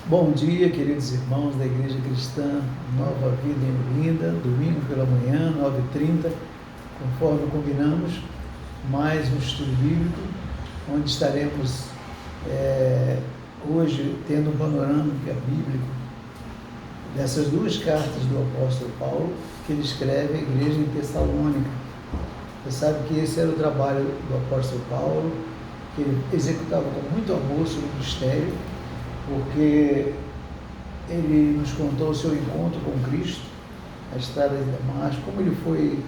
Bom dia, queridos irmãos da Igreja Cristã Nova Vida em Olinda, domingo pela manhã, 9h30, conforme combinamos, mais um estudo bíblico, onde estaremos hoje tendo um panorâmica bíblico dessas duas cartas do apóstolo Paulo, que ele escreve à igreja em Tessalônica. Você sabe que esse era o trabalho do apóstolo Paulo, que ele executava com muito amor o seu ministério, porque ele nos contou o seu encontro com Cristo, a estrada de Damasco, como ele foi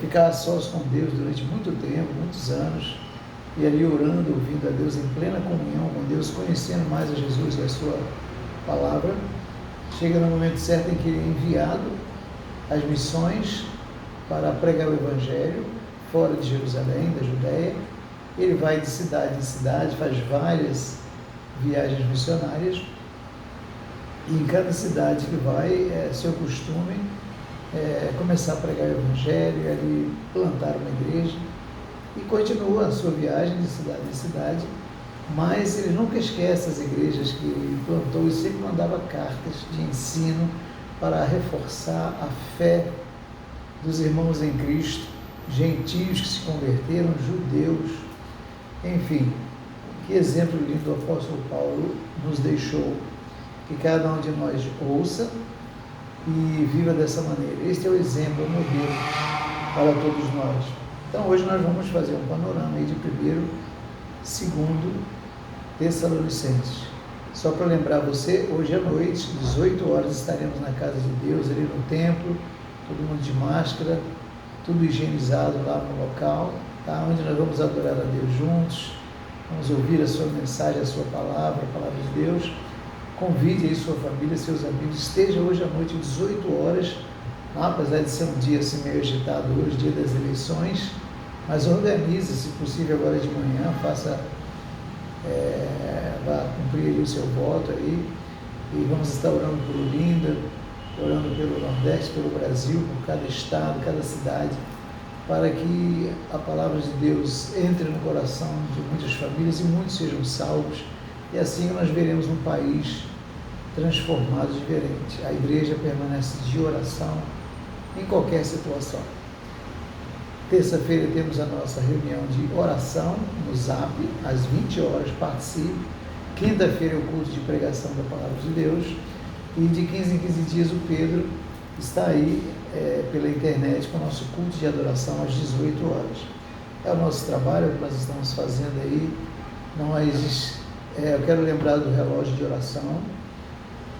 ficar a sós com Deus durante muito tempo, muitos anos, e ali orando, ouvindo a Deus em plena comunhão com Deus, conhecendo mais a Jesus e a sua palavra. Chega no momento certo em que ele é enviado às missões para pregar o Evangelho fora de Jerusalém, da Judéia. Ele vai de cidade em cidade, faz várias viagens missionárias, e em cada cidade que vai, é seu costume começar a pregar o Evangelho, e ali plantar uma igreja, e continua a sua viagem de cidade em cidade, mas ele nunca esquece as igrejas que ele plantou, e sempre mandava cartas de ensino para reforçar a fé dos irmãos em Cristo, gentios que se converteram, judeus, enfim. Que exemplo lindo o apóstolo Paulo nos deixou, que cada um de nós ouça e viva dessa maneira. Este é o exemplo, o modelo para todos nós. Então hoje nós vamos fazer um panorama aí de 1º, 2º Tessalonicenses. Só para lembrar você, hoje à noite, 18 horas, estaremos na casa de Deus, ali no templo, todo mundo de máscara, tudo higienizado lá no local, tá? Onde nós vamos adorar a Deus juntos. Vamos ouvir a sua mensagem, a sua palavra, a palavra de Deus. Convide aí sua família, seus amigos. Esteja hoje à noite, 18 horas, apesar de ser um dia assim meio agitado hoje, dia das eleições, mas organize, se possível, agora de manhã, vá cumprir aí o seu voto aí, e vamos estar orando por Olinda, orando pelo Nordeste, pelo Brasil, por cada estado, cada cidade, para que a palavra de Deus entre no coração de muitas famílias e muitos sejam salvos, e assim nós veremos um país transformado, diferente. A igreja permanece de oração em qualquer situação. Terça-feira temos a nossa reunião de oração no Zap, às 20 horas, participe. Quinta-feira é o culto de pregação da palavra de Deus, e de 15 em 15 dias o Pedro está aí pela internet com o nosso culto de adoração às 18 horas. É o nosso trabalho, que nós estamos fazendo aí. Eu quero lembrar do relógio de oração.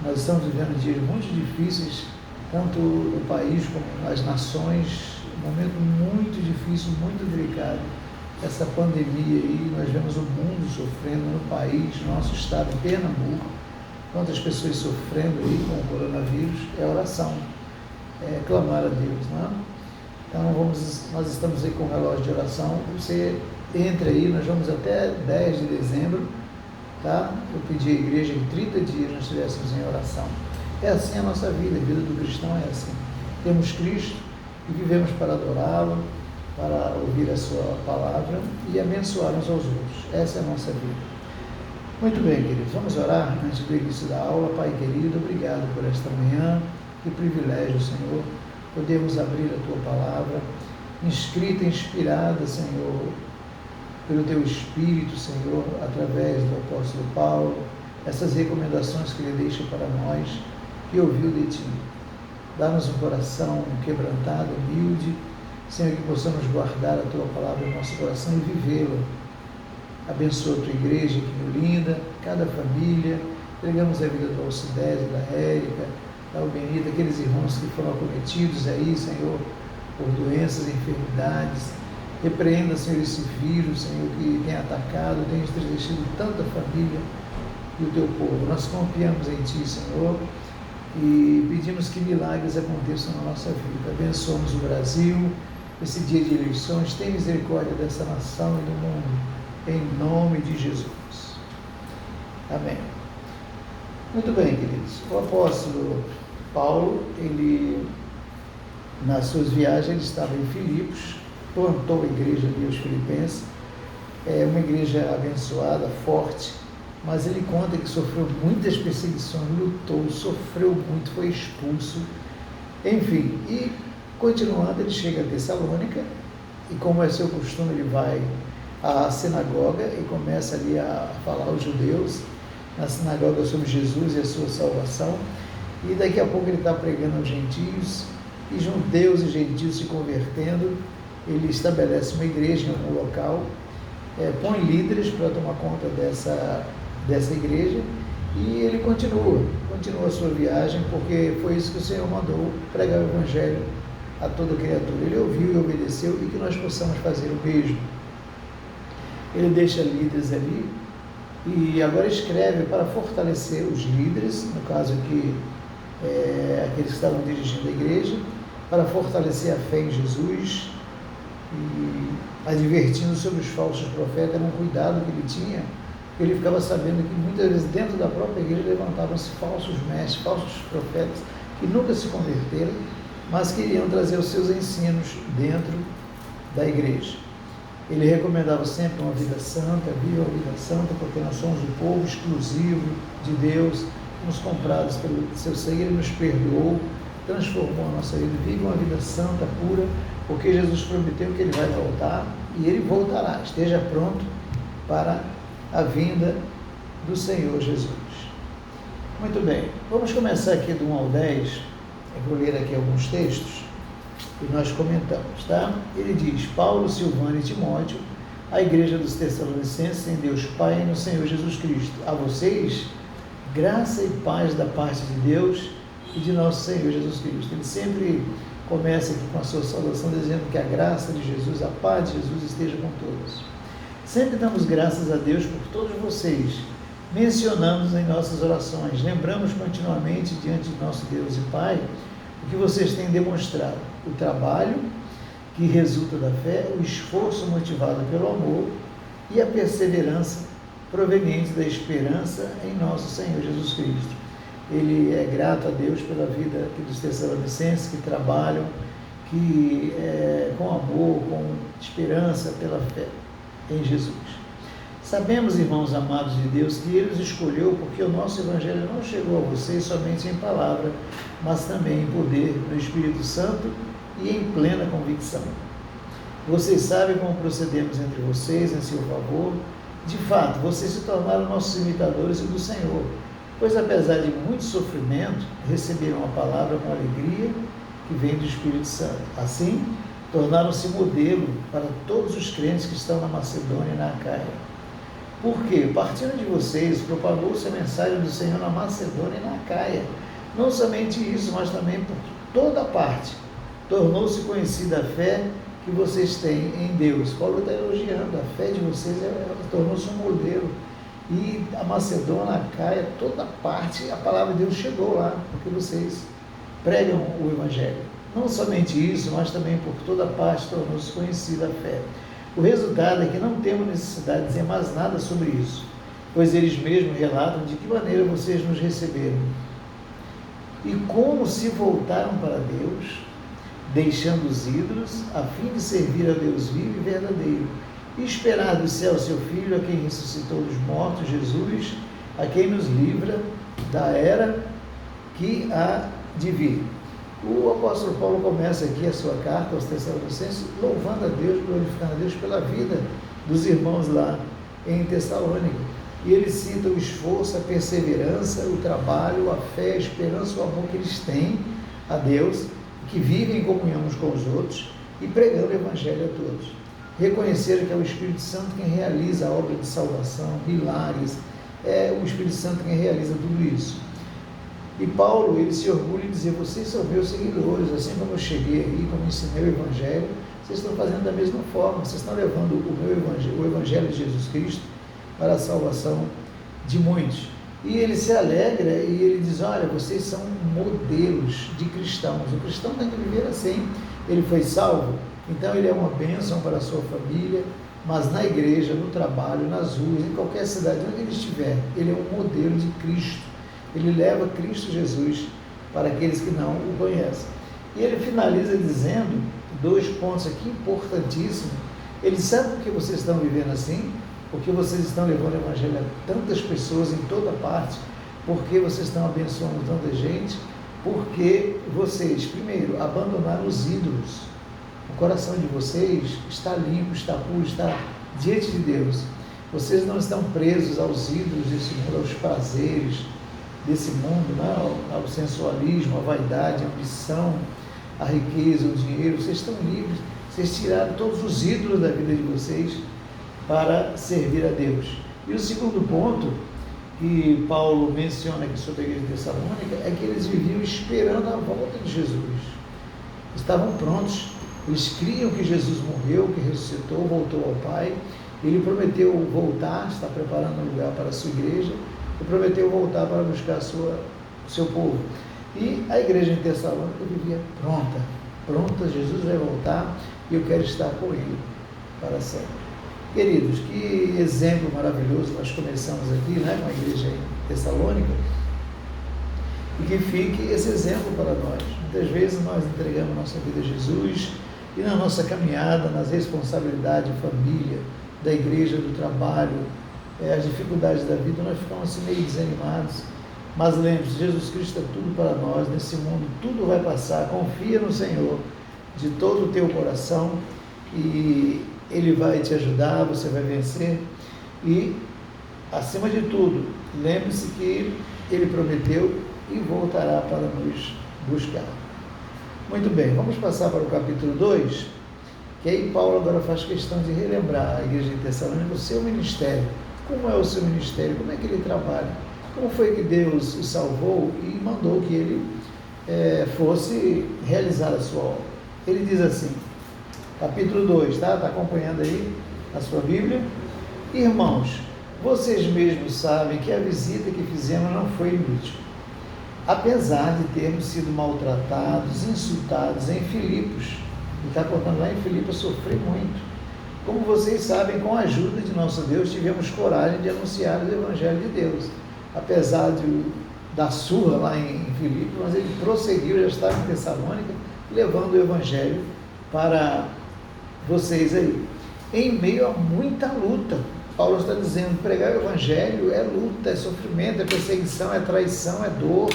Nós estamos vivendo dias muito difíceis, tanto no país como nas nações, um momento muito difícil, muito delicado. Essa pandemia aí, nós vemos o mundo sofrendo, no país, no nosso estado, em Pernambuco, quantas pessoas sofrendo aí com o coronavírus. É oração, é clamar a Deus, não é? Então nós estamos aí com o relógio de oração. Você entra aí, nós vamos até 10 de dezembro, tá? Eu pedi à igreja que 30 dias nós estivéssemos em oração. É assim a nossa vida, a vida do cristão é assim. Temos Cristo e vivemos para adorá-lo, para ouvir a sua palavra e abençoar uns aos outros. Essa é a nossa vida. Muito bem, queridos, vamos orar antes do início da aula. Pai querido, obrigado por esta manhã. Que privilégio, Senhor, podemos abrir a Tua palavra, escrita, inspirada, Senhor, pelo Teu Espírito, Senhor, através do apóstolo Paulo, essas recomendações que Ele deixa para nós, que ouviu de Ti. Dá-nos um coração quebrantado, humilde, Senhor, que possamos guardar a Tua palavra no nosso coração e vivê-la. Abençoa a Tua igreja aqui em Olinda, cada família. Entregamos a vida do Alcidésio, da Érica, da Albenita, aqueles irmãos que foram acometidos aí, Senhor, por doenças e enfermidades. Repreenda, Senhor, esse vírus, Senhor, que tem atacado, tem entristecido tanta família e o Teu povo. Nós confiamos em Ti, Senhor, e pedimos que milagres aconteçam na nossa vida. Abençoamos o Brasil, esse dia de eleições. Tem misericórdia dessa nação e do mundo, em nome de Jesus. Amém. Muito bem, queridos. O apóstolo Paulo, ele, nas suas viagens, ele estava em Filipos, plantou a igreja ali, os filipenses, uma igreja abençoada, forte, mas ele conta que sofreu muitas perseguições, lutou, sofreu muito, foi expulso, enfim, e continuando ele chega a Tessalônica, e como é seu costume, ele vai à sinagoga e começa ali a falar aos judeus, na sinagoga, sobre Jesus e a sua salvação, e daqui a pouco ele está pregando aos gentios, e judeus e gentios se convertendo, ele estabelece uma igreja em algum local, põe líderes para tomar conta dessa igreja, e ele continua a sua viagem, porque foi isso que o Senhor mandou, pregar o Evangelho a toda criatura. Ele ouviu e obedeceu, e que nós possamos fazer o mesmo. Ele deixa líderes ali, e agora escreve para fortalecer os líderes, no caso aqui, aqueles que estavam dirigindo a igreja, para fortalecer a fé em Jesus, e advertindo sobre os falsos profetas. Era um cuidado que ele tinha, porque ele ficava sabendo que muitas vezes dentro da própria igreja levantavam-se falsos mestres, falsos profetas, que nunca se converteram, mas queriam trazer os seus ensinos dentro da igreja. Ele recomendava sempre uma vida santa, viva a vida santa, porque nós somos o povo exclusivo de Deus, fomos comprados pelo seu sangue, ele nos perdoou, transformou a nossa vida, vive uma vida santa, pura, porque Jesus prometeu que ele vai voltar, e ele voltará. Esteja pronto para a vinda do Senhor Jesus. Muito bem, vamos começar aqui do 1 ao 10, eu vou ler aqui alguns textos, e nós comentamos, tá? Ele diz: Paulo, Silvano e Timóteo, a igreja dos Tessalonicenses, em Deus Pai e no Senhor Jesus Cristo. A vocês, graça e paz da parte de Deus e de nosso Senhor Jesus Cristo. Ele sempre começa aqui com a sua saudação, dizendo que a graça de Jesus, a paz de Jesus esteja com todos. Sempre damos graças a Deus por todos vocês, mencionamos em nossas orações, lembramos continuamente diante de nosso Deus e Pai o que vocês têm demonstrado, o trabalho que resulta da fé, o esforço motivado pelo amor e a perseverança proveniente da esperança em nosso Senhor Jesus Cristo. Ele é grato a Deus pela vida dos Tessalonicenses que trabalham, que com amor, com esperança pela fé em Jesus. Sabemos, irmãos amados de Deus, que Ele os escolheu porque o nosso Evangelho não chegou a vocês somente em palavra, mas também em poder, no Espírito Santo e em plena convicção. Vocês sabem como procedemos entre vocês em seu favor. De fato, vocês se tornaram nossos imitadores do Senhor, pois apesar de muito sofrimento, receberam a palavra com alegria que vem do Espírito Santo. Assim, tornaram-se modelo para todos os crentes que estão na Macedônia e na Acaia. Porque, partindo de vocês, propagou-se a mensagem do Senhor na Macedônia e na Acaia. Não somente isso, mas também por toda parte. Tornou-se conhecida a fé que vocês têm em Deus. Paulo está elogiando a fé de vocês, ela tornou-se um modelo. E a Macedônia, a Acaia, toda parte, a palavra de Deus chegou lá, porque vocês pregam o Evangelho. Não somente isso, mas também por toda parte tornou-se conhecida a fé. O resultado é que não temos necessidade de dizer mais nada sobre isso, pois eles mesmos relatam de que maneira vocês nos receberam e como se voltaram para Deus, deixando os ídolos, a fim de servir a Deus vivo e verdadeiro, e esperar do céu seu Filho, a quem ressuscitou dos mortos, Jesus, a quem nos livra da era que há de vir. O apóstolo Paulo começa aqui a sua carta aos Tessalonicenses louvando a Deus, glorificando a Deus pela vida dos irmãos lá em Tessalônica. E ele cita o esforço, a perseverança, o trabalho, a fé, a esperança, o amor que eles têm a Deus, que vivem em comunhão uns com os outros e pregando o Evangelho a todos. Reconheceram que é o Espírito Santo quem realiza a obra de salvação, milagres, é o Espírito Santo quem realiza tudo isso. E Paulo, ele se orgulha de dizer: vocês são meus seguidores, assim como eu cheguei aí, como ensinei o Evangelho, vocês estão fazendo da mesma forma, vocês estão levando o Evangelho de Jesus Cristo para a salvação de muitos. E ele se alegra e ele diz: olha, vocês são modelos de cristãos, o cristão tem que viver assim. Ele foi salvo, então ele é uma bênção para a sua família, mas na igreja, no trabalho, nas ruas, em qualquer cidade onde ele estiver, ele é um modelo de Cristo. Ele leva Cristo Jesus para aqueles que não o conhecem. E ele finaliza dizendo 2 pontos aqui importantíssimos. Ele sabe por que vocês estão vivendo assim, porque vocês estão levando o Evangelho a tantas pessoas em toda parte, porque vocês estão abençoando tanta gente, porque vocês, primeiro, abandonaram os ídolos. O coração de vocês está limpo, está puro, está diante de Deus. Vocês não estão presos aos ídolos desse mundo, aos prazeres desse mundo, não, ao sensualismo, à vaidade, à ambição, à riqueza, ao dinheiro. Vocês estão livres. Vocês tiraram todos os ídolos da vida de vocês para servir a Deus. E o segundo ponto que Paulo menciona aqui sobre a igreja de Tessalônica é que eles viviam esperando a volta de Jesus. Estavam prontos. Eles criam que Jesus morreu, que ressuscitou, voltou ao Pai. Ele prometeu voltar, está preparando um lugar para a sua igreja, e prometeu voltar para buscar o seu povo. E a igreja em Tessalônica vivia pronta, Jesus vai voltar e eu quero estar com ele para sempre. Queridos, que exemplo maravilhoso nós começamos aqui, né, com a igreja em Tessalônica, e que fique esse exemplo para nós. Muitas vezes nós entregamos nossa vida a Jesus e na nossa caminhada, nas responsabilidades de família, da igreja, do trabalho, as dificuldades da vida, nós ficamos assim meio desanimados. Mas lembre-se, Jesus Cristo é tudo para nós, nesse mundo tudo vai passar. Confia no Senhor de todo o teu coração e Ele vai te ajudar, você vai vencer. E, acima de tudo, lembre-se que Ele prometeu e voltará para nos buscar. Muito bem, vamos passar para o capítulo 2, que aí Paulo agora faz questão de relembrar a igreja de Tessalônica o seu ministério. Como é o seu ministério? Como é que ele trabalha? Como foi que Deus o salvou e mandou que ele fosse realizar a sua obra? Ele diz assim, capítulo 2, tá? Está acompanhando aí a sua Bíblia? Irmãos, vocês mesmos sabem que a visita que fizemos não foi inútil. Apesar de termos sido maltratados, insultados em Filipos, ele está contando lá em Filipos, eu sofri muito. Como vocês sabem, com a ajuda de nosso Deus, tivemos coragem de anunciar o Evangelho de Deus. Apesar da surra lá em Filipos, mas ele prosseguiu, já estava em Tessalônica, levando o Evangelho para vocês aí. Em meio a muita luta, Paulo está dizendo, pregar o Evangelho é luta, é sofrimento, é perseguição, é traição, é dor,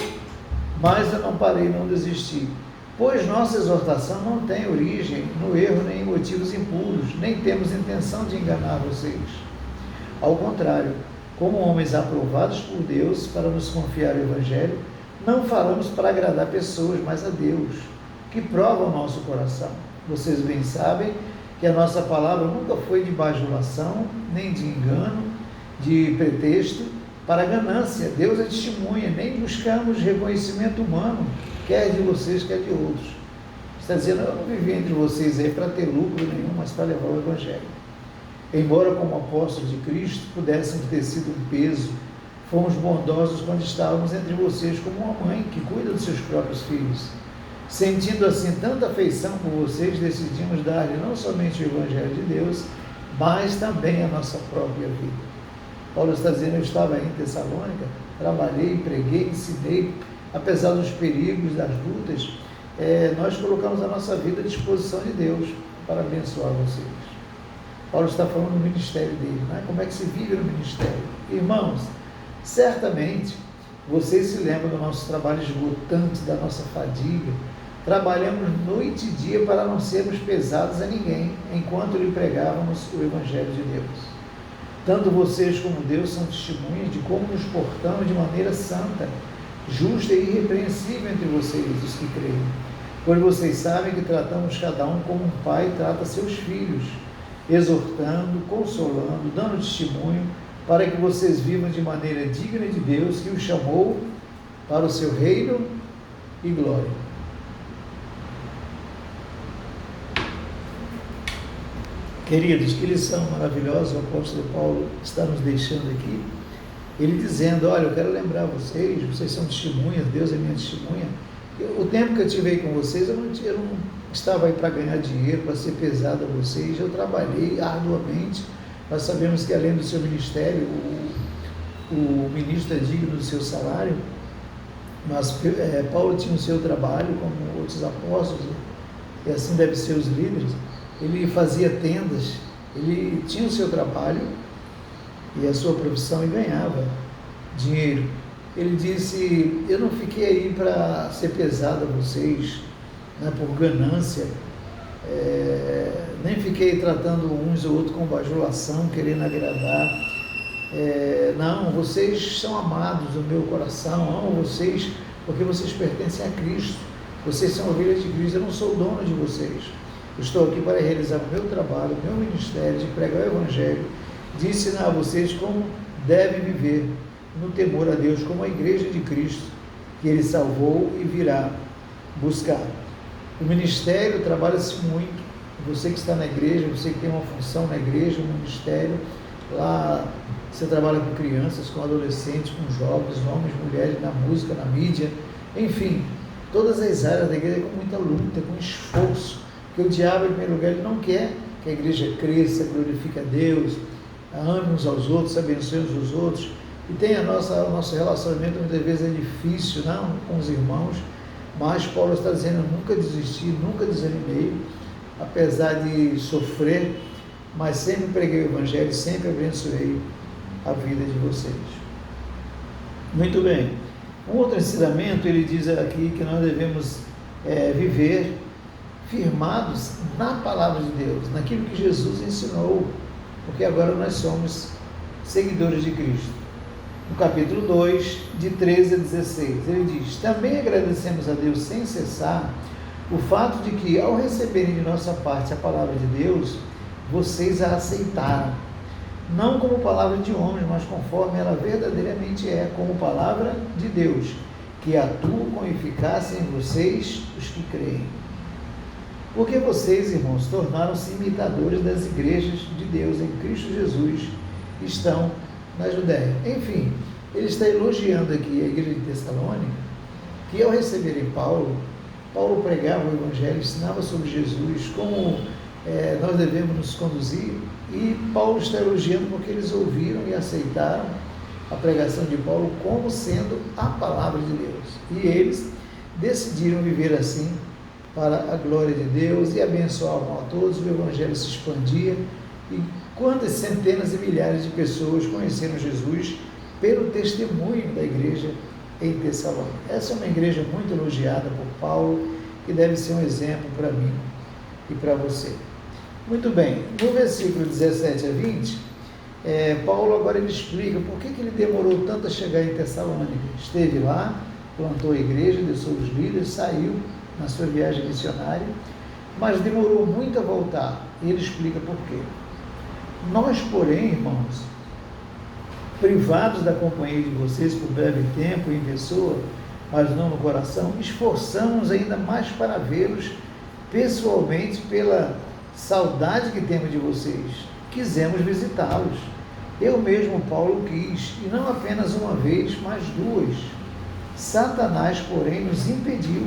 mas eu não parei, não desisti. Pois nossa exortação não tem origem no erro nem em motivos impuros, nem temos intenção de enganar vocês. Ao contrário, como homens aprovados por Deus para nos confiar o Evangelho, não falamos para agradar pessoas, mas a Deus, que prova o nosso coração. Vocês bem sabem que a nossa palavra nunca foi de bajulação, nem de engano, de pretexto, para ganância. Deus é testemunha, nem buscamos reconhecimento humano, quer de vocês, quer de outros. Está dizendo, eu não vivi entre vocês aí para ter lucro nenhum, mas para levar o Evangelho. Embora como apóstolos de Cristo pudéssemos ter sido um peso, fomos bondosos quando estávamos entre vocês como uma mãe que cuida dos seus próprios filhos. Sentindo assim tanta afeição por vocês, decidimos dar-lhe não somente o Evangelho de Deus, mas também a nossa própria vida. Paulo está dizendo, eu estava aí em Tessalônica, trabalhei, preguei, ensinei, apesar dos perigos, das lutas, nós colocamos a nossa vida à disposição de Deus para abençoar vocês. Paulo está falando do ministério dele, né? Como é que se vive no ministério. Irmãos, certamente vocês se lembram do nosso trabalho esgotante, da nossa fadiga. Trabalhamos noite e dia para não sermos pesados a ninguém, enquanto lhe pregávamos o Evangelho de Deus. Tanto vocês como Deus são testemunhas de como nos portamos de maneira santa, justa e irrepreensível entre vocês, os que creem. Pois vocês sabem que tratamos cada um como um pai trata seus filhos, exortando, consolando, dando testemunho, para que vocês vivam de maneira digna de Deus, que os chamou para o seu reino e glória. Queridos, que lição maravilhosa o apóstolo Paulo está nos deixando aqui. Ele dizendo, olha, eu quero lembrar vocês são testemunhas, Deus é minha testemunha. O tempo que eu tive aí com vocês, eu não estava aí para ganhar dinheiro, para ser pesado a vocês, eu trabalhei arduamente. Nós sabemos que além do seu ministério, o ministro é digno do seu salário, mas Paulo tinha o seu trabalho, como outros apóstolos, e assim deve ser os líderes. Ele fazia tendas, ele tinha o seu trabalho, e a sua profissão e ganhava dinheiro. Ele disse: eu não fiquei aí para ser pesado a vocês, né, por ganância, nem fiquei tratando uns ou outros com bajulação, querendo agradar. Não, vocês são amados no meu coração, amo vocês porque vocês pertencem a Cristo, vocês são ovelhas de Cristo, eu não sou dono de vocês. Eu estou aqui para realizar o meu trabalho, o meu ministério, de pregar o Evangelho, de ensinar a vocês como devem viver no temor a Deus, como a igreja de Cristo, que Ele salvou e virá buscar. O ministério trabalha-se muito. Você que está na igreja, você que tem uma função na igreja, no ministério, lá você trabalha com crianças, com adolescentes, com jovens, homens, mulheres, na música, na mídia, enfim, todas as áreas da igreja com muita luta, com esforço, porque o diabo, em primeiro lugar, ele não quer que a igreja cresça, glorifique a Deus, ame uns aos outros, abençoe uns aos outros, e tem o nosso relacionamento muitas vezes é difícil, não, com os irmãos, mas Paulo está dizendo: eu nunca desisti, nunca desanimei, apesar de sofrer, mas sempre preguei o Evangelho, sempre abençoei a vida de vocês. Muito bem. Um outro ensinamento, ele diz aqui que nós devemos viver firmados na palavra de Deus, naquilo que Jesus ensinou, porque agora nós somos seguidores de Cristo. No capítulo 2, de 13 a 16, ele diz: também agradecemos a Deus sem cessar o fato de que, ao receberem de nossa parte a palavra de Deus, vocês a aceitaram, não como palavra de homens, mas conforme ela verdadeiramente é, como palavra de Deus, que atua com eficácia em vocês, os que creem. Porque vocês, irmãos, tornaram-se imitadores das igrejas de Deus em Cristo Jesus, estão na Judéia. Enfim, ele está elogiando aqui a igreja de Tessalônica, que ao receberem Paulo pregava o Evangelho, ensinava sobre Jesus, como nós devemos nos conduzir, e Paulo está elogiando porque eles ouviram e aceitaram a pregação de Paulo como sendo a palavra de Deus, e eles decidiram viver assim para a glória de Deus, e abençoavam a todos. O Evangelho se expandia, e quantas centenas e milhares de pessoas conheceram Jesus pelo testemunho da igreja em Tessalônica. Essa é uma igreja muito elogiada por Paulo, que deve ser um exemplo para mim e para você. Muito bem, no versículo 17 a 20, Paulo agora ele explica por que ele demorou tanto a chegar em Tessalônica. Esteve lá, plantou a igreja, deixou os líderes, saiu na sua viagem missionária, mas demorou muito a voltar, e ele explica por quê. Nós, porém, irmãos, privados da companhia de vocês por breve tempo em pessoa, mas não no coração, esforçamos ainda mais para vê-los pessoalmente pela saudade que temos de vocês. Quisemos visitá-los. Eu mesmo, Paulo, quis, e não apenas uma vez, mas duas. Satanás, porém, nos impediu,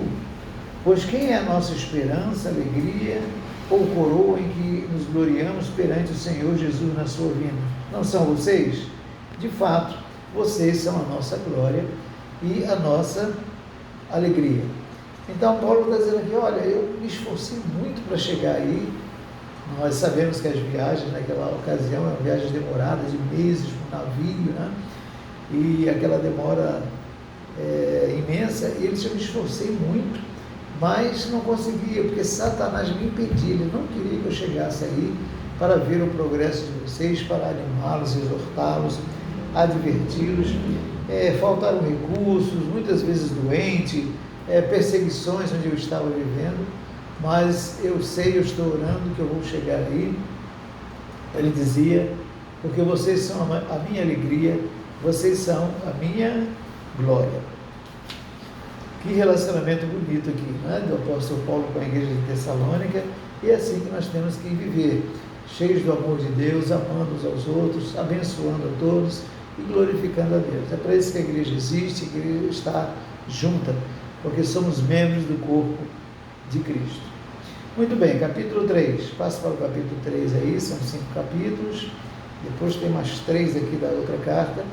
pois quem é a nossa esperança, alegria ou coroa em que nos gloriamos perante o Senhor Jesus na sua vinda? Não são vocês? De fato, vocês são a nossa glória e a nossa alegria. Então Paulo está dizendo aqui: olha, eu me esforcei muito para chegar aí. Nós sabemos que as viagens naquela ocasião eram viagens demoradas, de meses por navio, né? E aquela demora imensa, e ele disse: eu me esforcei muito, mas não conseguia, porque Satanás me impedia. Ele não queria que eu chegasse aí para ver o progresso de vocês, para animá-los, exortá-los, adverti-los. Faltaram recursos, muitas vezes doente, perseguições onde eu estava vivendo, mas eu sei, eu estou orando que eu vou chegar aí. Ele dizia: porque vocês são a minha alegria, vocês são a minha glória. Que relacionamento bonito aqui, né? Do apóstolo Paulo com a igreja de Tessalônica, e é assim que nós temos que viver, cheios do amor de Deus, amando uns aos outros, abençoando a todos e glorificando a Deus. É para isso que a igreja existe, a igreja está junta, porque somos membros do corpo de Cristo. Muito bem, capítulo 3, passo para o capítulo 3 aí, são 5 capítulos, depois tem mais 3 aqui da outra carta.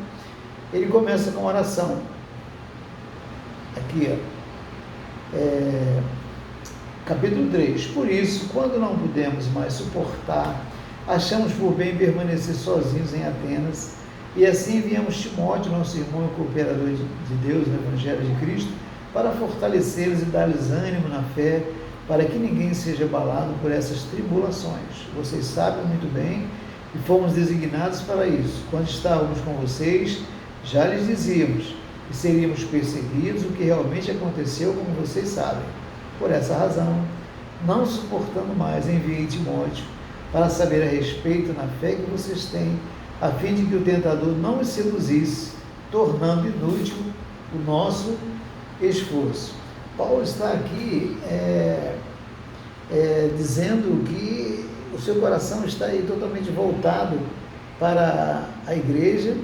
Ele começa com oração, aqui capítulo 3, por isso, quando não pudemos mais suportar, achamos por bem permanecer sozinhos em Atenas, E assim enviamos Timóteo, nosso irmão e cooperador de Deus no Evangelho de Cristo, para fortalecê-los e dar-lhes ânimo na fé, para que ninguém seja abalado por essas tribulações. Vocês sabem muito bem que fomos designados para isso. Quando estávamos com vocês, já lhes dizíamos que seríamos perseguidos, o que realmente aconteceu, como vocês sabem. Por essa razão, não suportando mais, enviei Timóteo para saber a respeito na fé que vocês têm, a fim de que o tentador não os seduzisse, tornando inútil o nosso esforço. Paulo está aqui dizendo que o seu coração está aí totalmente voltado para a igreja,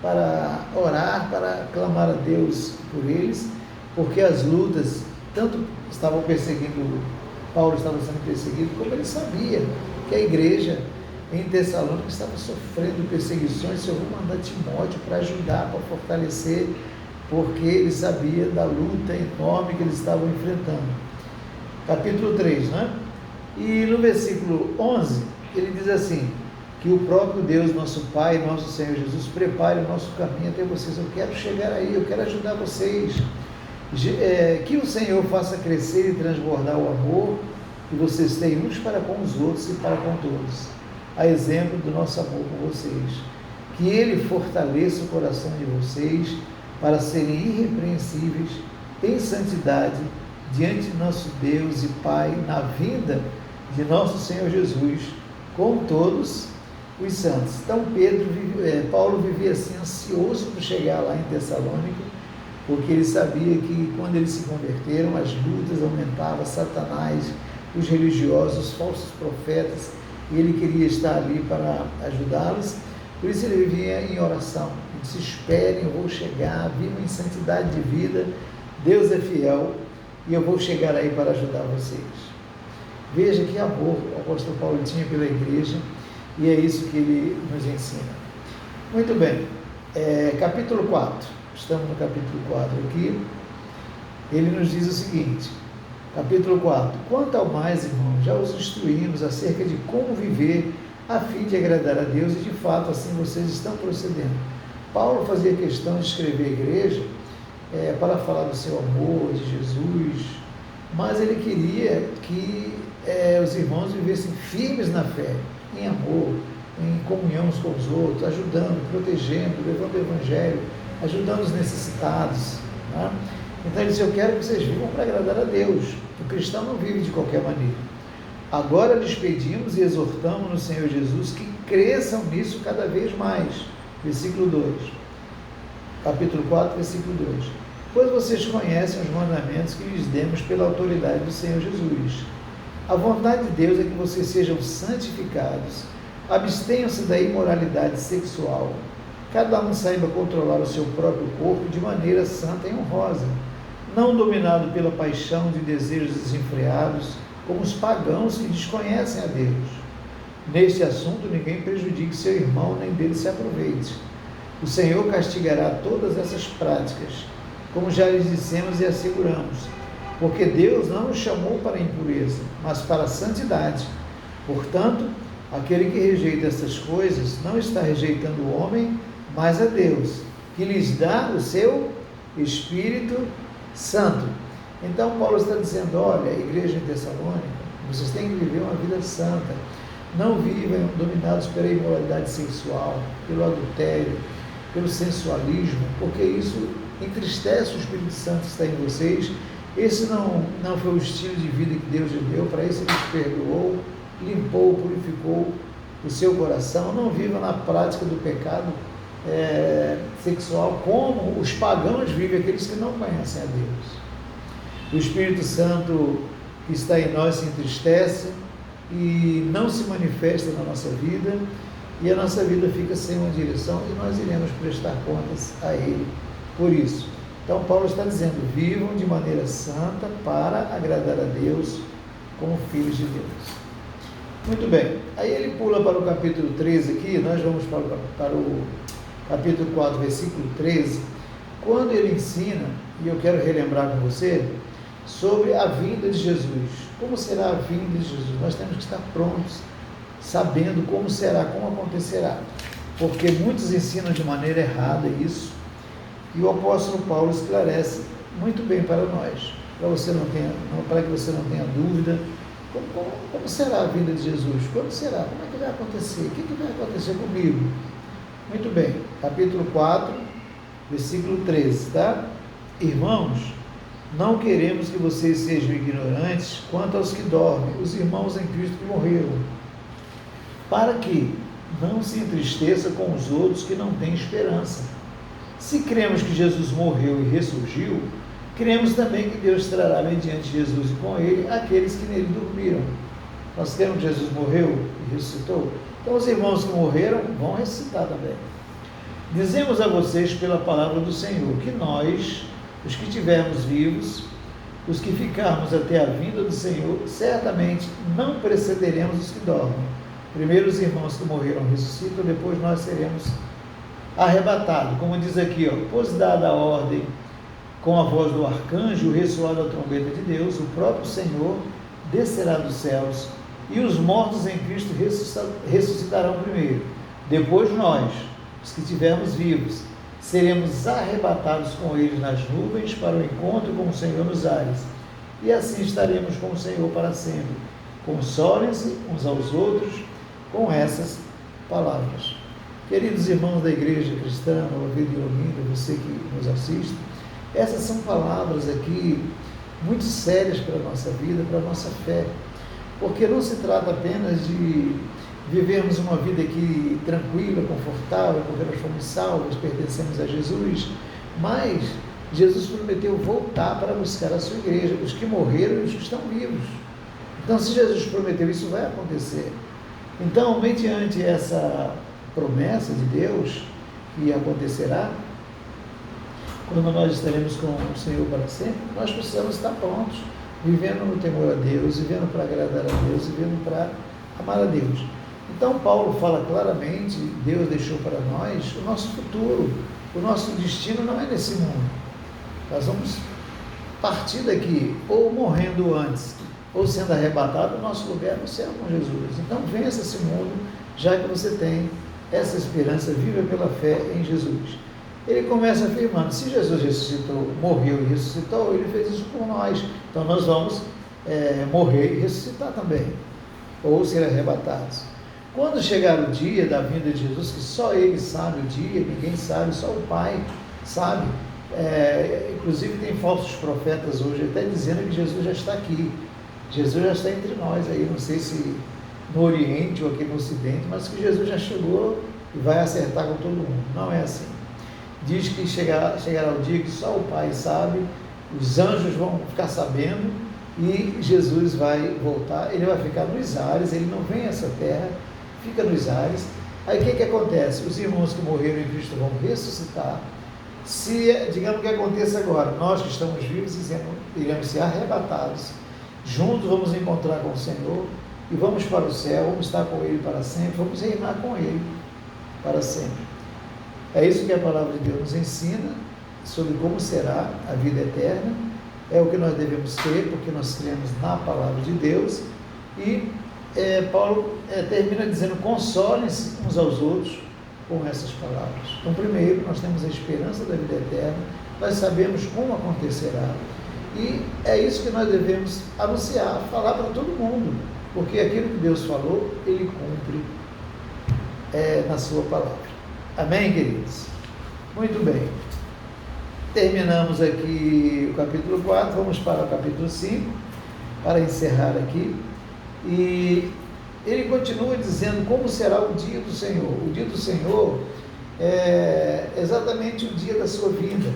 para orar, para clamar a Deus por eles, porque as lutas tanto estavam perseguindo, Paulo estava sendo perseguido, como ele sabia que a igreja em Tessalônica estava sofrendo perseguições. Eu vou mandar Timóteo para ajudar, para fortalecer, porque ele sabia da luta enorme que eles estavam enfrentando. Capítulo 3, né? E no versículo 11, ele diz assim, que o próprio Deus, nosso Pai, nosso Senhor Jesus, prepare o nosso caminho até vocês. Eu quero chegar aí, eu quero ajudar vocês. Que o Senhor faça crescer e transbordar o amor que vocês têm uns para com os outros e para com todos, a exemplo do nosso amor por vocês. Que Ele fortaleça o coração de vocês para serem irrepreensíveis em santidade diante de nosso Deus e Pai na vinda de nosso Senhor Jesus com todos os santos. Então Paulo vivia assim ansioso por chegar lá em Tessalônica, porque ele sabia que quando eles se converteram, as lutas aumentavam, Satanás, os religiosos, os falsos profetas, e ele queria estar ali para ajudá-los. Por isso ele vivia em oração. Ele disse: esperem, eu vou chegar, vivam em santidade de vida, Deus é fiel e eu vou chegar aí para ajudar vocês. Veja que amor o apóstolo Paulo tinha pela igreja, e é isso que ele nos ensina. Muito bem, capítulo 4, estamos no capítulo 4 aqui. Ele nos diz o seguinte, capítulo 4: quanto ao mais, irmãos, já os instruímos acerca de como viver a fim de agradar a Deus, e de fato assim vocês estão procedendo. Paulo fazia questão de escrever a igreja para falar do seu amor, de Jesus, mas ele queria que os irmãos vivessem firmes na fé, em amor, em comunhão uns com os outros, ajudando, protegendo, levando o evangelho, ajudando os necessitados, né? Então ele disse: eu quero que vocês vivam para agradar a Deus. O cristão não vive de qualquer maneira. Agora lhes pedimos e exortamos no Senhor Jesus que cresçam nisso cada vez mais. Versículo 2. Capítulo 4, versículo 2. Pois vocês conhecem os mandamentos que lhes demos pela autoridade do Senhor Jesus. A vontade de Deus é que vocês sejam santificados, abstenham-se da imoralidade sexual, cada um saiba controlar o seu próprio corpo de maneira santa e honrosa, não dominado pela paixão de desejos desenfreados, como os pagãos que desconhecem a Deus. Neste assunto, ninguém prejudique seu irmão, nem dele se aproveite. O Senhor castigará todas essas práticas, como já lhes dissemos e asseguramos, porque Deus não nos chamou para a impureza, mas para a santidade. Portanto, aquele que rejeita essas coisas não está rejeitando o homem, mas a Deus, que lhes dá o seu Espírito Santo. Então Paulo está dizendo: olha, igreja em Tessalônica, vocês têm que viver uma vida santa, não vivam dominados pela imoralidade sexual, pelo adultério, pelo sensualismo, porque isso entristece o Espírito Santo que está em vocês. Esse não foi o estilo de vida que Deus lhe deu, para isso Ele te perdoou, limpou, purificou o seu coração. Não viva na prática do pecado sexual como os pagãos vivem, aqueles que não conhecem a Deus. O Espírito Santo que está em nós se entristece e não se manifesta na nossa vida, e a nossa vida fica sem uma direção, e nós iremos prestar contas a Ele por isso. Então Paulo está dizendo: vivam de maneira santa para agradar a Deus como filhos de Deus. Muito bem, aí ele pula para o capítulo 13 aqui, nós vamos para o capítulo 4, versículo 13, quando ele ensina, e eu quero relembrar com você, sobre a vinda de Jesus. Como será a vinda de Jesus? Nós temos que estar prontos, sabendo como será, como acontecerá. porque muitos ensinam de maneira errada isso, e o apóstolo Paulo esclarece muito bem para nós, para que você não tenha dúvida. Como será a vinda de Jesus? Quando será? Como é que vai acontecer? O que vai acontecer comigo? Muito bem, capítulo 4, versículo 13, tá? Irmãos, não queremos que vocês sejam ignorantes quanto aos que dormem, os irmãos em Cristo que morreram, para que não se entristeça com os outros que não têm esperança. Se cremos que Jesus morreu e ressurgiu, cremos também que Deus trará mediante Jesus e com ele aqueles que nele dormiram. Nós cremos que Jesus morreu e ressuscitou. Então os irmãos que morreram vão ressuscitar também. Dizemos a vocês pela palavra do Senhor que nós, os que estivermos vivos, os que ficarmos até a vinda do Senhor, certamente não precederemos os que dormem. Primeiro os irmãos que morreram ressuscitam, depois nós seremos arrebatados. Como diz aqui, pois dada a ordem com a voz do arcanjo, o ressoar da trombeta de Deus, o próprio Senhor descerá dos céus, e os mortos em Cristo ressuscitarão primeiro. Depois nós, os que estivermos vivos, seremos arrebatados com eles nas nuvens para o encontro com o Senhor nos ares, e assim estaremos com o Senhor para sempre. Consolem-se uns aos outros com essas palavras. Queridos irmãos da Igreja Cristã, Nova Vida de Olinda, você que nos assiste, essas são palavras aqui muito sérias para a nossa vida, para a nossa fé, porque não se trata apenas de vivermos uma vida aqui tranquila, confortável, porque nós fomos salvos, pertencemos a Jesus, mas Jesus prometeu voltar para buscar a sua igreja, os que morreram e os que estão vivos. Então, se Jesus prometeu, isso vai acontecer. Então, mediante essa promessa de Deus que acontecerá, quando nós estaremos com o Senhor para sempre, nós precisamos estar prontos, vivendo no temor a Deus, vivendo para agradar a Deus, vivendo para amar a Deus. Então Paulo fala claramente, Deus deixou para nós o nosso futuro, o nosso destino não é nesse mundo. Nós vamos partir daqui, ou morrendo antes, ou sendo arrebatado, o nosso lugar é no céu com Jesus. Então vença esse mundo, já que você tem essa esperança, viva pela fé em Jesus. Ele começa afirmando, se Jesus ressuscitou, morreu e ressuscitou, ele fez isso por nós, então nós vamos morrer e ressuscitar também, ou ser arrebatados. Quando chegar o dia da vinda de Jesus, que só ele sabe o dia, ninguém sabe, só o Pai sabe, inclusive tem falsos profetas hoje até dizendo que Jesus já está aqui, Jesus já está entre nós aí, não sei se no Oriente ou aqui no Ocidente, mas que Jesus já chegou e vai acertar com todo mundo. Não é assim. Diz que chegará o dia que só o Pai sabe, os anjos vão ficar sabendo e Jesus vai voltar, ele vai ficar nos ares, ele não vem a essa terra, fica nos ares. Aí o que acontece? Os irmãos que morreram em Cristo vão ressuscitar. Se, digamos que aconteça agora, nós que estamos vivos iremos ser arrebatados, juntos vamos encontrar com o Senhor e vamos para o céu, vamos estar com Ele para sempre, vamos reinar com Ele para sempre. É isso que a palavra de Deus nos ensina sobre como será a vida eterna, é o que nós devemos ter, porque nós cremos na palavra de Deus, e Paulo termina dizendo, consolem-se uns aos outros com essas palavras. Então, primeiro, nós temos a esperança da vida eterna, nós sabemos como acontecerá, e é isso que nós devemos anunciar, falar para todo mundo, porque aquilo que Deus falou, Ele cumpre na sua palavra. Amém, queridos? Muito bem. Terminamos aqui o capítulo 4, vamos para o capítulo 5, para encerrar aqui. E ele continua dizendo como será o dia do Senhor. O dia do Senhor é exatamente o dia da sua vinda.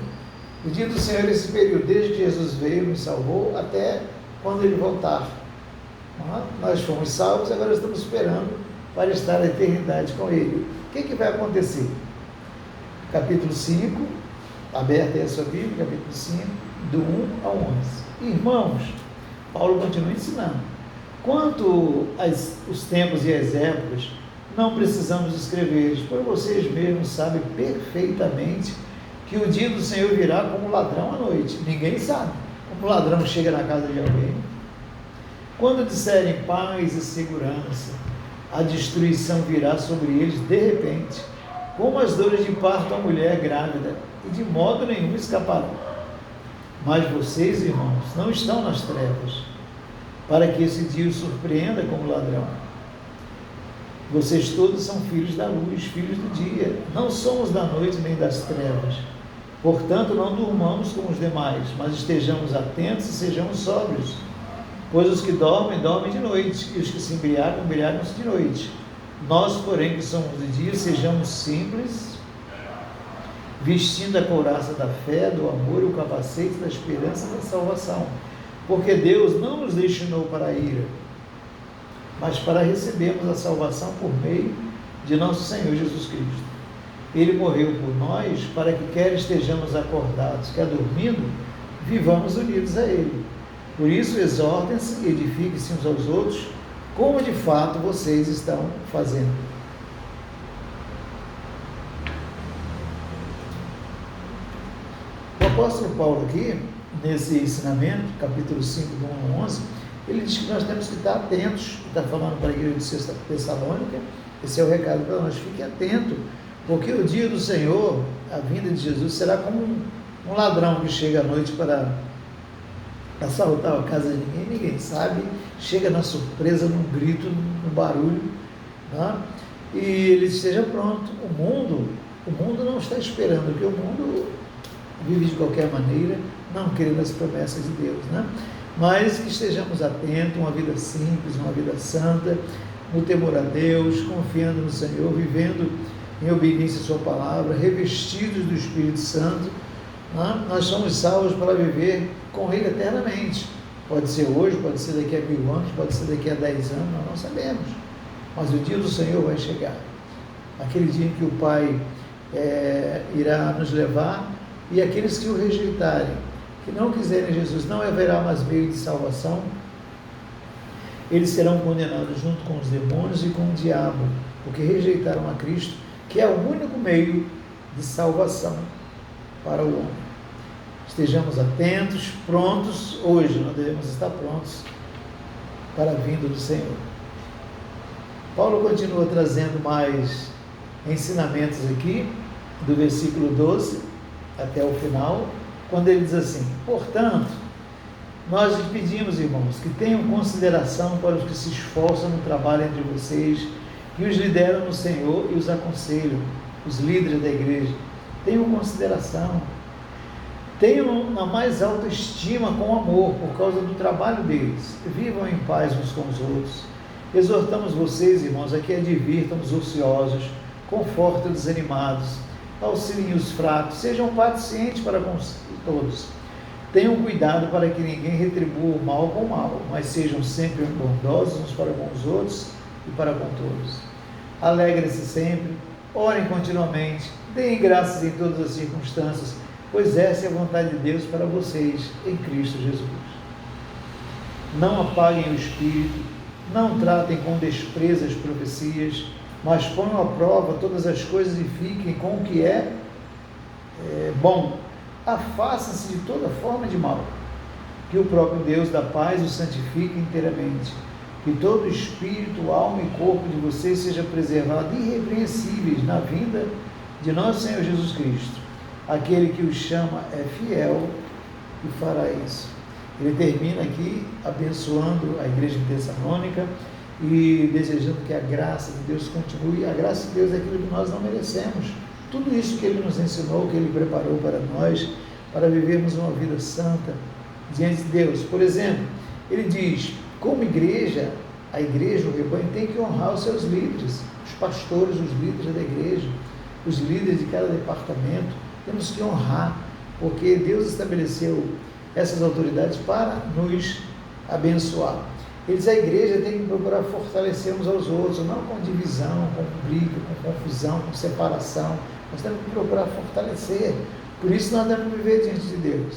O dia do Senhor é esse período, desde que Jesus veio e nos salvou, até quando Ele voltar. Nós fomos salvos, agora estamos esperando para estar a eternidade com Ele. O que vai acontecer? Capítulo 5, aberta aí a sua Bíblia, capítulo 5, do 1 ao 11. Irmãos, Paulo continua ensinando. Quanto aos tempos e às épocas, não precisamos escrever, pois vocês mesmos sabem perfeitamente que o dia do Senhor virá como ladrão à noite. Ninguém sabe como o ladrão chega na casa de alguém. Quando disserem paz e segurança, a destruição virá sobre eles de repente, como as dores de parto à mulher grávida, e de modo nenhum escaparão. Mas vocês, irmãos, não estão nas trevas, para que esse dia os surpreenda como ladrão. Vocês todos são filhos da luz, filhos do dia. Não somos da noite nem das trevas. Portanto, não durmamos como os demais, mas estejamos atentos e sejamos sóbrios. Pois os que dormem, dormem de noite, e os que se embriagam, embriagam-se de noite. Nós, porém, que somos de dia, sejamos simples, vestindo a couraça da fé, do amor e o capacete da esperança da salvação. Porque Deus não nos destinou para a ira, mas para recebermos a salvação por meio de nosso Senhor Jesus Cristo. Ele morreu por nós para que, quer estejamos acordados, quer dormindo, vivamos unidos a Ele. Por isso, exortem-se e edifiquem-se uns aos outros, como de fato vocês estão fazendo. O apóstolo Paulo aqui, nesse ensinamento, capítulo 5, do 1 ao 11, ele diz que nós temos que estar atentos. Está falando para a igreja de Tessalônica, esse é o recado para nós: fique atento, porque o dia do Senhor, a vinda de Jesus, será como um ladrão que chega à noite para assaltar a casa de ninguém sabe, chega na surpresa, num grito, no barulho, né? E ele esteja pronto. O mundo não está esperando, porque o mundo vive de qualquer maneira, não querendo as promessas de Deus, né? Mas que estejamos atentos, uma vida simples, uma vida santa, no temor a Deus, confiando no Senhor, vivendo em obediência à sua palavra, revestidos do Espírito Santo, né? Nós somos salvos para viver com Ele eternamente. Pode ser hoje, pode ser daqui a 1000 anos, pode ser daqui a 10 anos, nós não sabemos. Mas o dia do Senhor vai chegar. Aquele dia em que o Pai irá nos levar, e aqueles que o rejeitarem, que não quiserem Jesus, não haverá mais meio de salvação. Eles serão condenados junto com os demônios e com o diabo, porque rejeitaram a Cristo, que é o único meio de salvação para o homem. Estejamos atentos, prontos. Hoje nós devemos estar prontos para a vinda do Senhor. Paulo continua trazendo mais ensinamentos aqui, do versículo 12 até o final, quando ele diz assim: portanto, nós lhes pedimos, irmãos, que tenham consideração para os que se esforçam no trabalho entre vocês, que os lideram no Senhor e os aconselham, os líderes da igreja. Tenham consideração, tenham na mais alta estima com amor, por causa do trabalho deles. Vivam em paz uns com os outros. Exortamos vocês, irmãos, a que advirtam os ociosos, confortem os desanimados, auxiliem os fracos, sejam pacientes para com todos. Tenham cuidado para que ninguém retribua o mal com o mal, mas sejam sempre bondosos uns para com os outros e para com todos. Alegrem-se sempre, orem continuamente, deem graças em todas as circunstâncias, pois essa é a vontade de Deus para vocês em Cristo Jesus. Não apaguem o espírito, não tratem com desprezo as profecias, mas ponham à prova todas as coisas e fiquem com o que é bom. Afastem-se de toda forma de mal. Que o próprio Deus da paz os santifique inteiramente. Que todo espírito, alma e corpo de vocês seja preservado irrepreensíveis na vinda de nosso Senhor Jesus Cristo. Aquele que os chama é fiel e fará isso. Ele termina aqui abençoando a igreja de Tessalônica e desejando que a graça de Deus continue. A graça de Deus é aquilo que nós não merecemos. Tudo isso que Ele nos ensinou, que Ele preparou para nós, para vivermos uma vida santa diante de Deus. Por exemplo, Ele diz, como igreja, a igreja, o rebanho, tem que honrar os seus líderes, os pastores, os líderes da igreja, os líderes de cada departamento. Temos que honrar, porque Deus estabeleceu essas autoridades para nos abençoar. Eles, a igreja, tem que procurar fortalecer uns aos outros, não com divisão, com briga, com confusão, com separação. Nós temos que procurar fortalecer. Por isso nós devemos viver diante de Deus,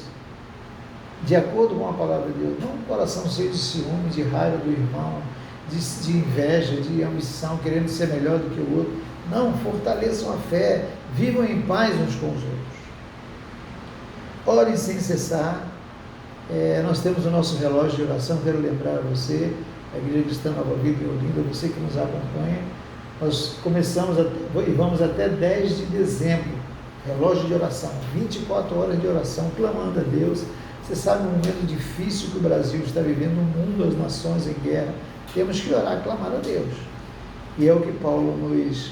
de acordo com a palavra de Deus. Não um coração cheio de ciúme, de raiva do irmão, de inveja, de ambição, querendo ser melhor do que o outro. Não, fortaleçam a fé, vivam em paz uns com os outros. Orem sem cessar. Nós temos o nosso relógio de oração. Quero lembrar a você, a Igreja Cristã Nova Vida em Olinda, você que nos acompanha, Nós começamos e vamos até 10 de dezembro, relógio de oração, 24 horas de oração, clamando a Deus. Você sabe o momento difícil que o Brasil está vivendo, o mundo, as nações em guerra. Temos que orar, clamar a Deus. E é o que Paulo nos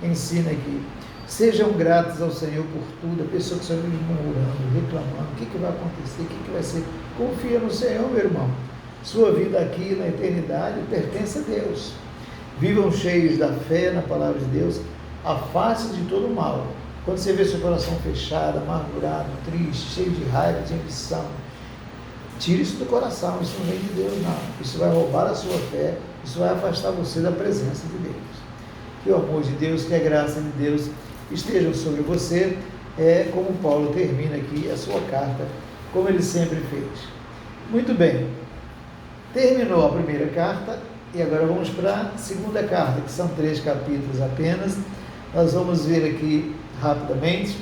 ensina aqui. Sejam gratos ao Senhor por tudo. A pessoa que só vive murmurando, reclamando, o que vai acontecer, o que vai ser? Confia no Senhor, meu irmão. Sua vida aqui na eternidade pertence a Deus. Vivam cheios da fé na palavra de Deus. Afaste de todo o mal. Quando você vê seu coração fechado, amargurado, triste, cheio de raiva, de ambição, tire isso do coração. Isso não vem de Deus, não. Isso vai roubar a sua fé. Isso vai afastar você da presença de Deus. Que o amor de Deus, que a graça de Deus estejam sobre você. É como Paulo termina aqui a sua carta, como ele sempre fez. Muito bem. Terminou a primeira carta e agora vamos para a segunda carta, que são 3 capítulos apenas. Nós vamos ver aqui rapidamente,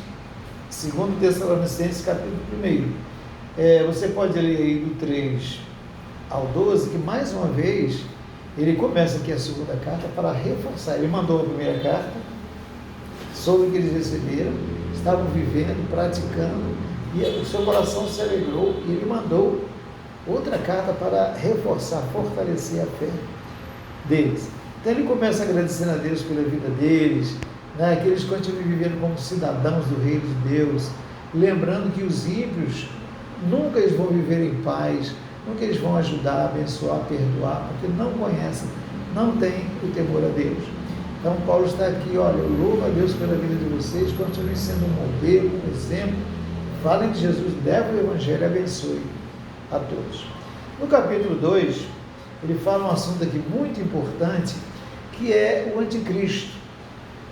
2 Tessalonicenses, capítulo 1. Você pode ler aí do 3 ao 12, que mais uma vez ele começa aqui a segunda carta para reforçar. Ele mandou a primeira carta sobre o que eles receberam, estavam vivendo, praticando, e o seu coração se alegrou, e ele mandou outra carta para reforçar, fortalecer a fé deles. Então ele começa agradecendo a Deus pela vida deles, né, que eles continuem vivendo como cidadãos do reino de Deus, lembrando que os ímpios nunca eles vão viver em paz, nunca eles vão ajudar, abençoar, perdoar, porque não conhecem, não têm o temor a Deus. Então Paulo está aqui, olha, eu louvo a Deus pela vida de vocês, continuem sendo um modelo, um exemplo, falem de Jesus, levem o Evangelho e abençoe a todos. No capítulo 2, ele fala um assunto aqui muito importante, que é o anticristo,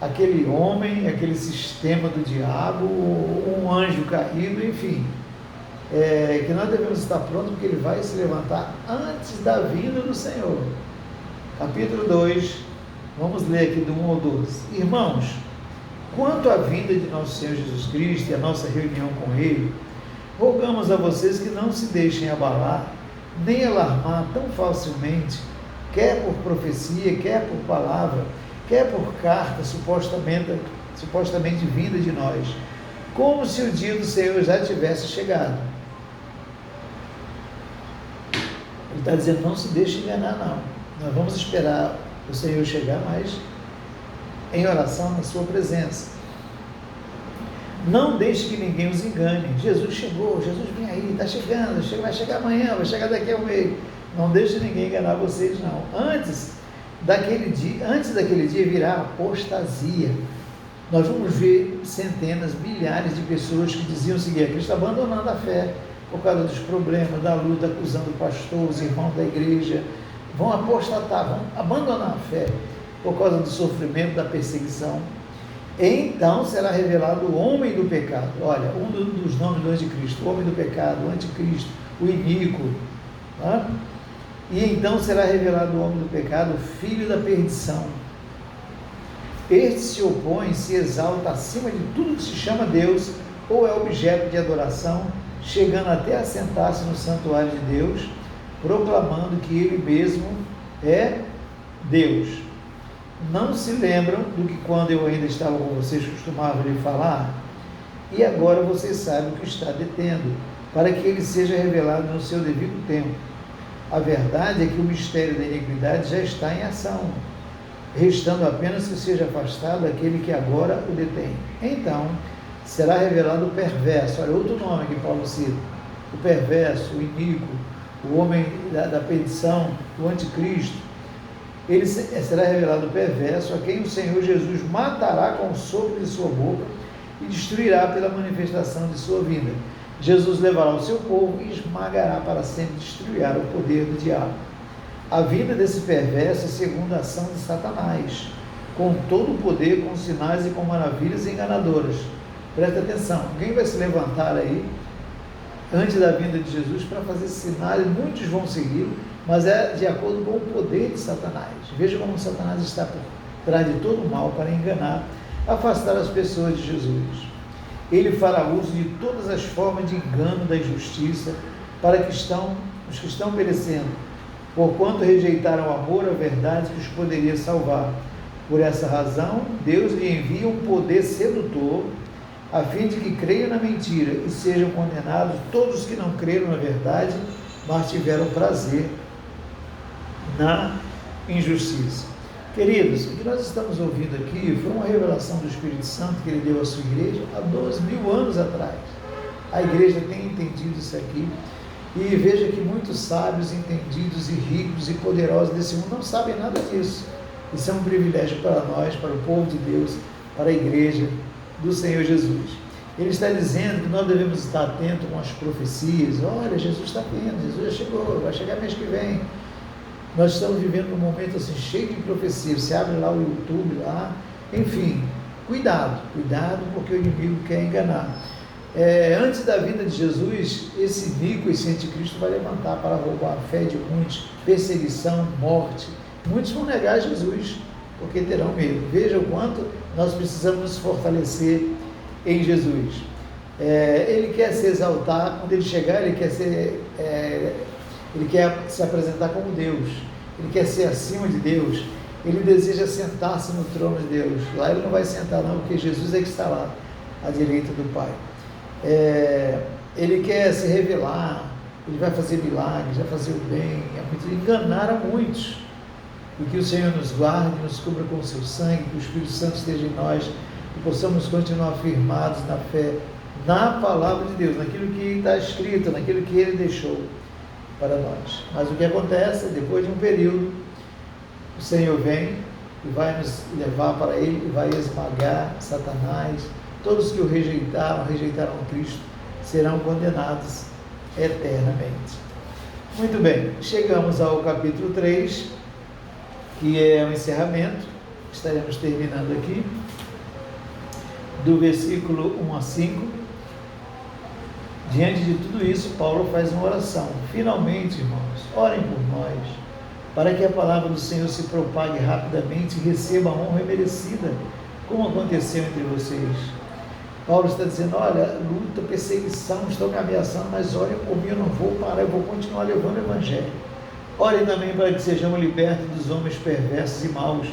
aquele homem, aquele sistema do diabo, um anjo caído, enfim, que nós devemos estar prontos, porque ele vai se levantar antes da vinda do Senhor. Capítulo 2, vamos ler aqui do 1 ao 12. Irmãos, quanto à vinda de nosso Senhor Jesus Cristo e a nossa reunião com Ele, rogamos a vocês que não se deixem abalar, nem alarmar tão facilmente, quer por profecia, quer por palavra, quer por carta supostamente vinda de nós, como se o dia do Senhor já tivesse chegado. Ele está dizendo, não se deixe enganar, não. Nós vamos esperar o Senhor chegar, mas em oração na sua presença. Não deixe que ninguém os engane. Jesus chegou, Jesus vem aí, está chegando, vai chegar amanhã, vai chegar daqui a um mês. Não deixe ninguém enganar vocês, não. Antes daquele dia virá apostasia. Nós vamos ver centenas, milhares de pessoas que diziam o seguinte: Cristo abandonando a fé por causa dos problemas, da luta, acusando o pastor, os irmãos da igreja, vão apostatar, vão abandonar a fé por causa do sofrimento, da perseguição. Então será revelado o homem do pecado. Olha, um dos nomes do anticristo, o homem do pecado, o anticristo, o iníquo. Tá? E então será revelado o homem do pecado, o filho da perdição. Este se opõe, se exalta acima de tudo que se chama Deus, ou é objeto de adoração, chegando até a sentar-se no santuário de Deus, proclamando que Ele mesmo é Deus. Não se lembram do que quando eu ainda estava com vocês costumava lhe falar? E agora vocês sabem o que está detendo, para que ele seja revelado no seu devido tempo. A verdade é que o mistério da iniquidade já está em ação, restando apenas que seja afastado aquele que agora o detém. Então, será revelado o perverso. Olha, outro nome que Paulo cita: o perverso, o iníquo, o homem da perdição, o anticristo. Ele será revelado o perverso, a quem o Senhor Jesus matará com o sopro de sua boca e destruirá pela manifestação de sua vinda. Jesus levará o seu povo e esmagará para sempre, destruirá o poder do diabo. A vinda desse perverso é segundo a ação de Satanás, com todo o poder, com sinais e com maravilhas enganadoras. Presta atenção, alguém vai se levantar aí antes da vinda de Jesus para fazer sinais, muitos vão segui-lo, mas é de acordo com o poder de Satanás. Veja como Satanás está por trás de todo o mal para enganar, afastar as pessoas de Jesus. Ele fará uso de todas as formas de engano da injustiça para os que estão perecendo, porquanto rejeitaram o amor à verdade que os poderia salvar. Por essa razão, Deus lhe envia um poder sedutor, a fim de que creiam na mentira e sejam condenados todos os que não creram na verdade, mas tiveram prazer na injustiça. Queridos, o que nós estamos ouvindo aqui foi uma revelação do Espírito Santo que ele deu à sua igreja há 12.000 anos atrás. A igreja tem entendido isso aqui, e veja que muitos sábios, entendidos e ricos e poderosos desse mundo não sabem nada disso. Isso é um privilégio para nós, para o povo de Deus, para a igreja do Senhor Jesus. Ele está dizendo que nós devemos estar atentos com as profecias. Olha, Jesus está vindo, Jesus já chegou, vai chegar mês que vem. Nós estamos vivendo num momento assim, cheio de profecias. Você abre lá o YouTube, lá, enfim, cuidado, porque o inimigo quer enganar. Antes da vinda de Jesus, esse inimigo, esse anticristo vai levantar para roubar a fé de muitos, perseguição, morte. Muitos vão negar Jesus, porque terão medo. Veja o quanto nós precisamos nos fortalecer em Jesus. Ele quer se exaltar, quando ele chegar, ele quer se apresentar como Deus, ele quer ser acima de Deus, ele deseja sentar-se no trono de Deus. Lá ele não vai sentar não, porque Jesus é que está lá, à direita do Pai. Ele quer se revelar, ele vai fazer milagres, vai fazer o bem, enganar a muitos. E que o Senhor nos guarde, nos cubra com o seu sangue, que o Espírito Santo esteja em nós, que possamos continuar firmados na fé, na palavra de Deus, naquilo que está escrito, naquilo que Ele deixou para nós. Mas o que acontece, depois de um período, o Senhor vem e vai nos levar para Ele, e vai esmagar Satanás. Todos que o rejeitaram a Cristo, serão condenados eternamente. Muito bem, chegamos ao capítulo 3, que é o encerramento. Estaremos terminando aqui, do versículo 1 a 5. Diante de tudo isso, Paulo faz uma oração. Finalmente, irmãos, orem por nós, para que a palavra do Senhor se propague rapidamente e receba a honra merecida, como aconteceu entre vocês. Paulo está dizendo, olha, luta, perseguição, estão me ameaçando, mas orem por mim, eu não vou parar, eu vou continuar levando o Evangelho. Orem também para que sejamos libertos dos homens perversos e maus,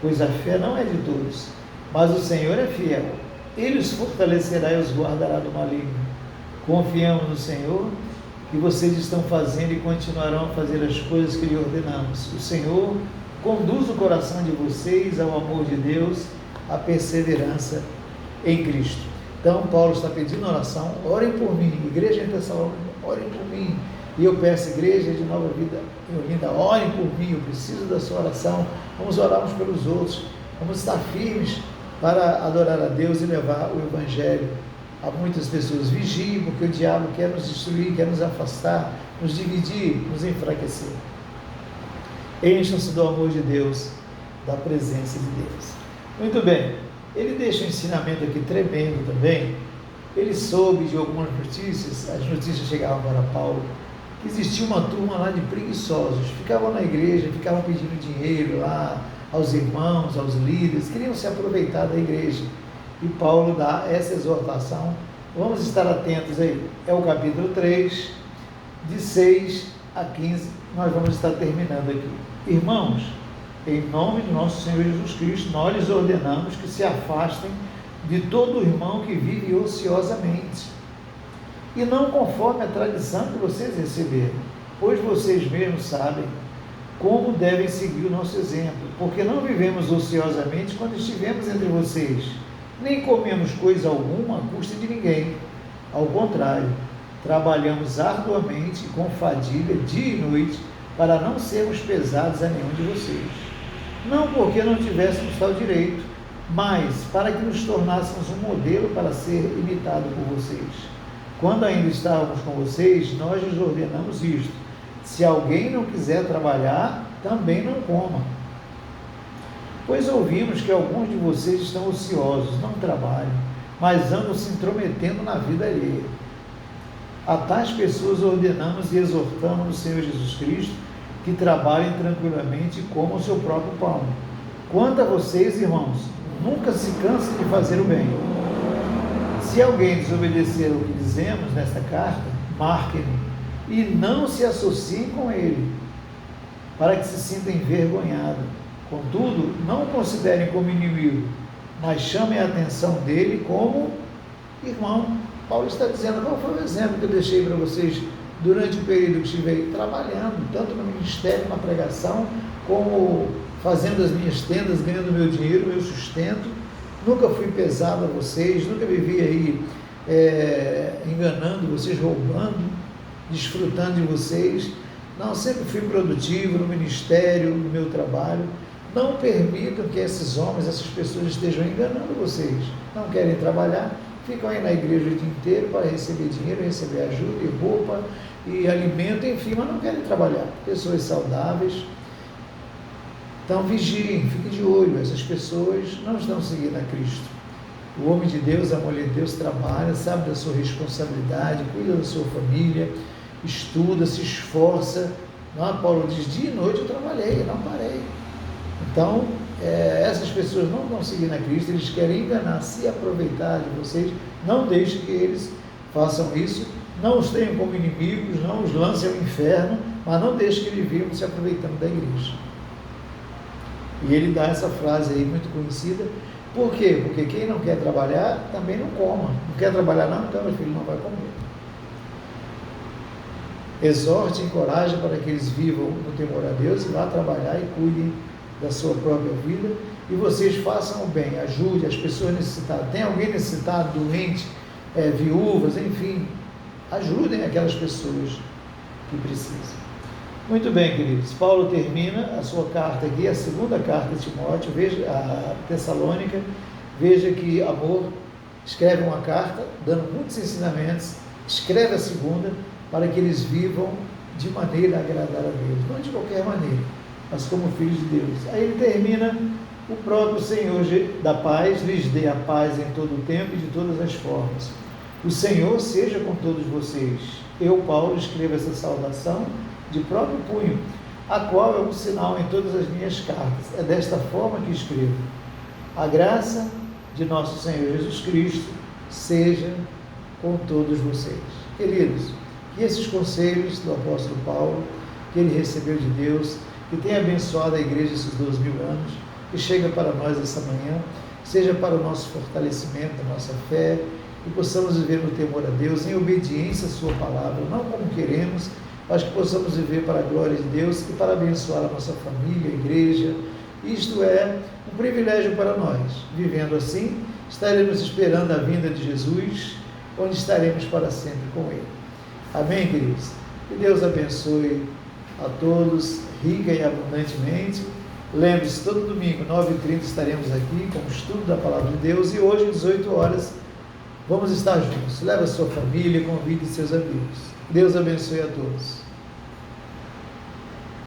pois a fé não é de todos, mas o Senhor é fiel. Ele os fortalecerá e os guardará do maligno. Confiamos no Senhor, que vocês estão fazendo e continuarão a fazer as coisas que lhe ordenamos. O Senhor conduz o coração de vocês ao amor de Deus, à perseverança em Cristo. Então, Paulo está pedindo oração, orem por mim, igreja em Tessalônica, orem por mim. E eu peço, igreja de Nova Vida em Olinda, orem por mim, eu preciso da sua oração. Vamos orar uns pelos outros, vamos estar firmes para adorar a Deus e levar o Evangelho a muitas pessoas. Vigiem, porque o diabo quer nos destruir, quer nos afastar, nos dividir, nos enfraquecer. Encham-se do amor de Deus, da presença de Deus. Muito bem, ele deixa um ensinamento aqui tremendo também. Ele soube de algumas notícias, as notícias chegavam para Paulo, que existia uma turma lá de preguiçosos, ficavam na igreja, ficavam pedindo dinheiro lá aos irmãos, aos líderes, queriam se aproveitar da igreja. E Paulo dá essa exortação. Vamos estar atentos aí. É o capítulo 3, de 6 a 15, nós vamos estar terminando aqui. Irmãos, em nome do nosso Senhor Jesus Cristo, nós lhes ordenamos que se afastem de todo irmão que vive ociosamente, e não conforme a tradição que vocês receberam, pois vocês mesmos sabem como devem seguir o nosso exemplo, porque não vivemos ociosamente quando estivemos entre vocês, nem comemos coisa alguma à custa de ninguém. Ao contrário, trabalhamos arduamente, com fadiga, dia e noite, para não sermos pesados a nenhum de vocês. Não porque não tivéssemos tal direito, mas para que nos tornássemos um modelo para ser imitado por vocês. Quando ainda estávamos com vocês, nós lhes ordenamos isto: se alguém não quiser trabalhar, também não coma. Pois ouvimos que alguns de vocês estão ociosos, não trabalham, mas andam se intrometendo na vida alheia. A tais pessoas ordenamos e exortamos no Senhor Jesus Cristo que trabalhem tranquilamente e comam o seu próprio pão. Quanto a vocês, irmãos, nunca se cansem de fazer o bem. Se alguém desobedecer o que dizemos nesta carta, marquem-no e não se associem com ele, para que se sinta envergonhado. Contudo, não o considerem como inimigo, mas chamem a atenção dele como irmão. Paulo está dizendo, qual foi o exemplo que eu deixei para vocês durante o período que estive trabalhando, tanto no ministério, na pregação, como fazendo as minhas tendas, ganhando meu dinheiro, meu sustento. Nunca fui pesado a vocês, nunca vivi aí enganando vocês, roubando, desfrutando de vocês. Não, sempre fui produtivo no ministério, no meu trabalho. Não permitam que esses homens, essas pessoas estejam enganando vocês. Não querem trabalhar, ficam aí na igreja o dia inteiro para receber dinheiro, receber ajuda e roupa e alimento, enfim, mas não querem trabalhar. Pessoas saudáveis. Então vigiem, fiquem de olho, essas pessoas não estão seguindo a Cristo. O homem de Deus, a mulher de Deus trabalha, sabe da sua responsabilidade, cuida da sua família, estuda, se esforça. Não, Paulo diz, dia e noite eu trabalhei, não parei. Então, essas pessoas não estão seguindo a Cristo, eles querem enganar, se aproveitar de vocês. Não deixe que eles façam isso, não os tenham como inimigos, não os lancem ao inferno, mas não deixe que eles vivam se aproveitando da igreja. E ele dá essa frase aí muito conhecida. Por quê? Porque quem não quer trabalhar, também não coma. Não quer trabalhar não, então meu filho não vai comer. Exorte, encoraje para que eles vivam no temor a Deus e vá trabalhar e cuidem da sua própria vida. E vocês façam o bem, ajude as pessoas necessitadas. Tem alguém necessitado, doente, viúvas, enfim, ajudem aquelas pessoas que precisam. Muito bem, queridos. Paulo termina a sua carta aqui, a segunda carta de Timóteo, veja, a Tessalônica. Veja que amor escreve uma carta, dando muitos ensinamentos, escreve a segunda, para que eles vivam de maneira a agradar a Deus, não de qualquer maneira, mas como filhos de Deus. Aí ele termina, o próprio Senhor da paz lhes dê a paz em todo o tempo e de todas as formas. O Senhor seja com todos vocês. Eu, Paulo, escrevo essa saudação de próprio punho, a qual é um sinal em todas as minhas cartas. É desta forma que escrevo. A graça de nosso Senhor Jesus Cristo seja com todos vocês. Queridos, que esses conselhos do apóstolo Paulo, que ele recebeu de Deus, que tem abençoado a igreja esses 2000 anos, que chega para nós essa manhã, seja para o nosso fortalecimento, a nossa fé, e possamos viver no temor a Deus, em obediência à sua palavra, não como queremos, mas que possamos viver para a glória de Deus e para abençoar a nossa família, a igreja. Isto é um privilégio para nós. Vivendo assim, estaremos esperando a vinda de Jesus, onde estaremos para sempre com Ele. Amém, queridos? Que Deus abençoe a todos, rica e abundantemente. Lembre-se, todo domingo, 9h30, estaremos aqui com o estudo da Palavra de Deus, e hoje, às 18 horas, vamos estar juntos. Leve a sua família, convide seus amigos. Deus abençoe a todos.